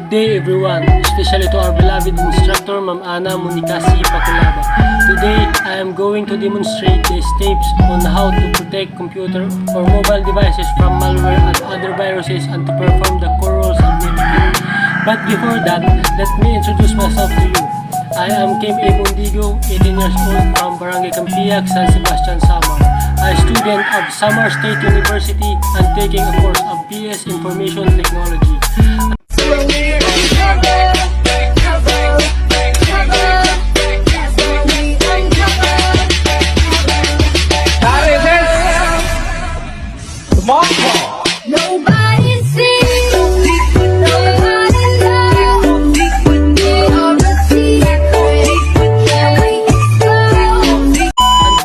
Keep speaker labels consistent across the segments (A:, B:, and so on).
A: Good day everyone, especially to our beloved instructor Ma'am Ana Monicasi Paculaba. Today, I am going to demonstrate the steps on how to protect computer or mobile devices from malware and other viruses and to perform the core rules of networking. But before that, let me introduce myself to you. I am Kim A. Mundigo, 18 years old from Barangay Campiac, San Sebastian, Samar. A student of Samar State University and taking a course of BS Information Technology.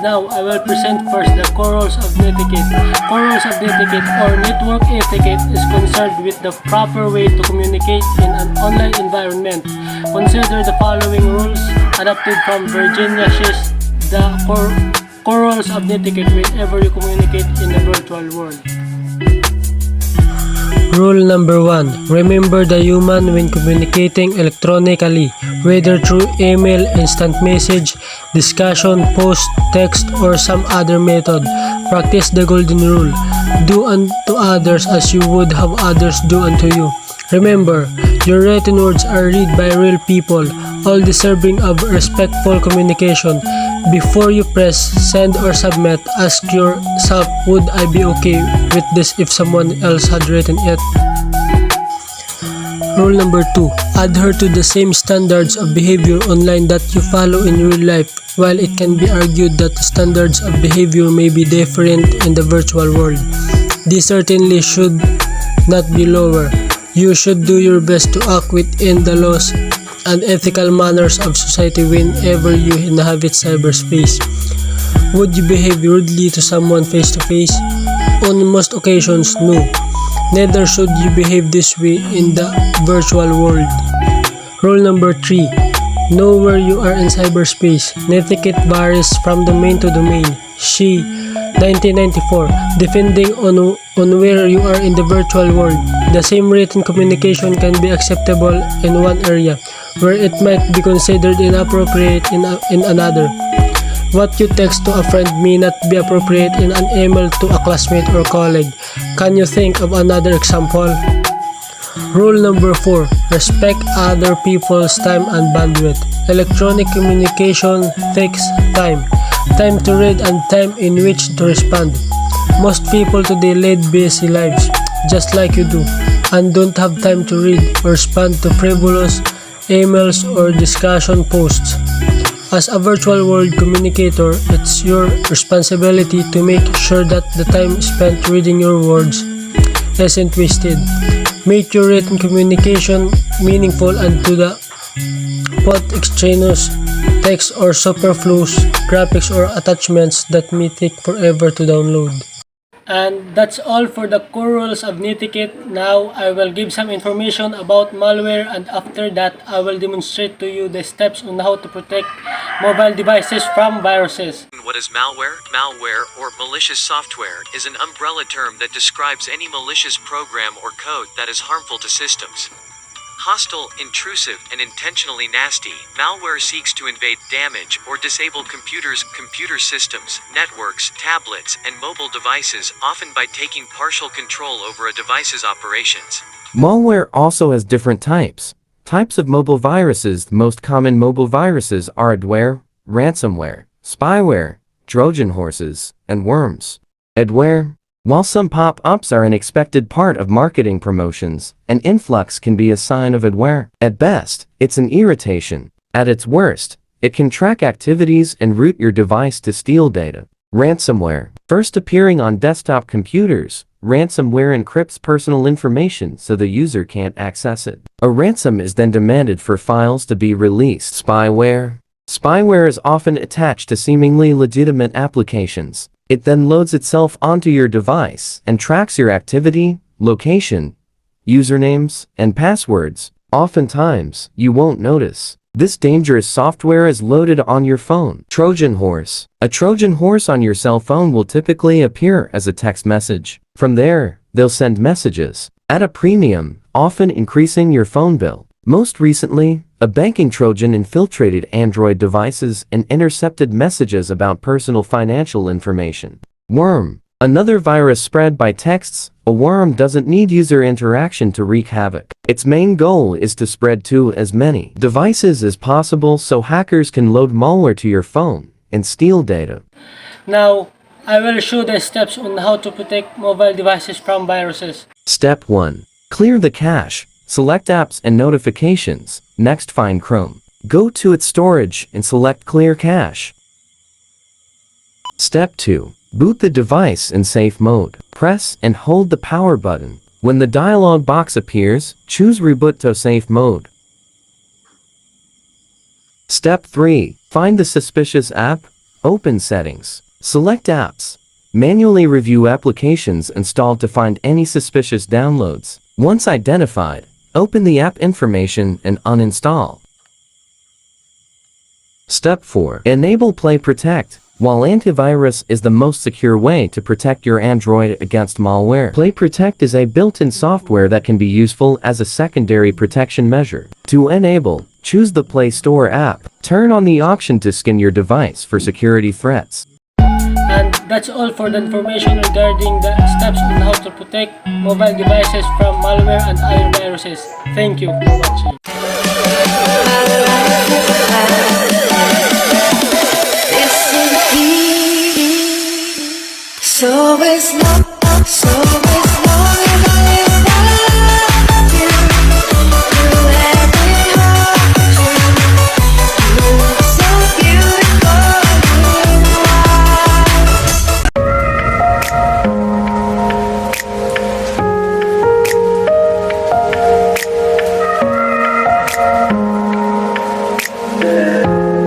A: Now, I will present first the core rules of etiquette. Core rules of etiquette or network etiquette is concerned with the proper way to communicate in an online environment. Consider the following rules adapted from Virginia She's the core rules of etiquette whenever you communicate in the virtual world. Rule number 1. Remember the human when communicating electronically, whether through email, instant message, discussion, post, text, or some other method. Practice the golden rule. Do unto others as you would have others do unto you. Remember, your written words are read by real people, all deserving of respectful communication. Before you press send or submit, ask yourself, would I be okay with this if someone else had written it? Rule number 2. Adhere to the same standards of behavior online that you follow in real life. While it can be argued that the standards of behavior may be different in the virtual world, these certainly should not be lower. You should do your best to act within the laws and ethical manners of society whenever you inhabit cyberspace. Would you behave rudely to someone face to face? On most occasions, no. Neither should you behave this way in the virtual world. Rule number 3. Know where you are in cyberspace. Etiquette varies from domain to domain. She, 1994, depending on where you are in the virtual world. The same written communication can be acceptable in one area, where it might be considered inappropriate in another. What you text to a friend may not be appropriate in an email to a classmate or colleague. Can you think of another example? Rule number 4. Respect other people's time and bandwidth. Electronic communication takes time. Time to read and time in which to respond. Most people today lead busy lives, just like you do, and don't have time to read or respond to frivolous emails or discussion posts. As a virtual world communicator, it's your responsibility to make sure that the time spent reading your words isn't wasted. Make your written communication meaningful and to the point extraneous text or superfluous graphics or attachments that may take forever to download. And that's all for the core rules of etiquette. Now I will give some information about malware, and after that I will demonstrate to you the steps on how to protect mobile devices from viruses.
B: What is malware? Malware, or malicious software, is an umbrella term that describes any malicious program or code that is harmful to systems. Hostile, intrusive, and intentionally nasty, malware seeks to invade, damage, or disable computers, computer systems, networks, tablets, and mobile devices, often by taking partial control over a device's operations.
C: Malware also has different types. Types of mobile viruses. The most common mobile viruses are adware, ransomware, spyware, Trojan horses, and worms. Adware. While some pop-ups are an expected part of marketing promotions, an influx can be a sign of adware. At best, it's an irritation. At its worst, it can track activities and route your device to steal data. Ransomware. First appearing on desktop computers, ransomware encrypts personal information so the user can't access it. A ransom is then demanded for files to be released. Spyware. Spyware is often attached to seemingly legitimate applications. It then loads itself onto your device and tracks your activity, location, usernames, and passwords. Oftentimes, you won't notice. This dangerous software is loaded on your phone. Trojan horse. A Trojan horse on your cell phone will typically appear as a text message. From there, they'll send messages. At a premium, often increasing your phone bill. Most recently, a banking Trojan infiltrated Android devices and intercepted messages about personal financial information. Worm. Another virus spread by texts. A worm doesn't need user interaction to wreak havoc. Its main goal is to spread to as many devices as possible so hackers can load malware to your phone and steal data.
A: Now, I will show the steps on how to protect mobile devices from viruses.
C: Step 1. Clear the cache. Select apps and notifications. Next, find Chrome. Go to its storage and select Clear Cache. Step 2. Boot the device in safe mode. Press and hold the power button. When the dialog box appears, choose Reboot to safe mode. Step 3. Find the suspicious app. Open Settings. Select Apps. Manually review applications installed to find any suspicious downloads. Once identified, open the app information and uninstall. Step 4. Enable Play Protect. While antivirus is the most secure way to protect your Android against malware, Play Protect is a built-in software that can be useful as a secondary protection measure. To enable, choose the Play Store app. Turn on the option to scan your device for security threats.
A: And that's all for the information regarding the steps on how to protect mobile devices from malware and other viruses. Thank you for watching.
D: So it's not so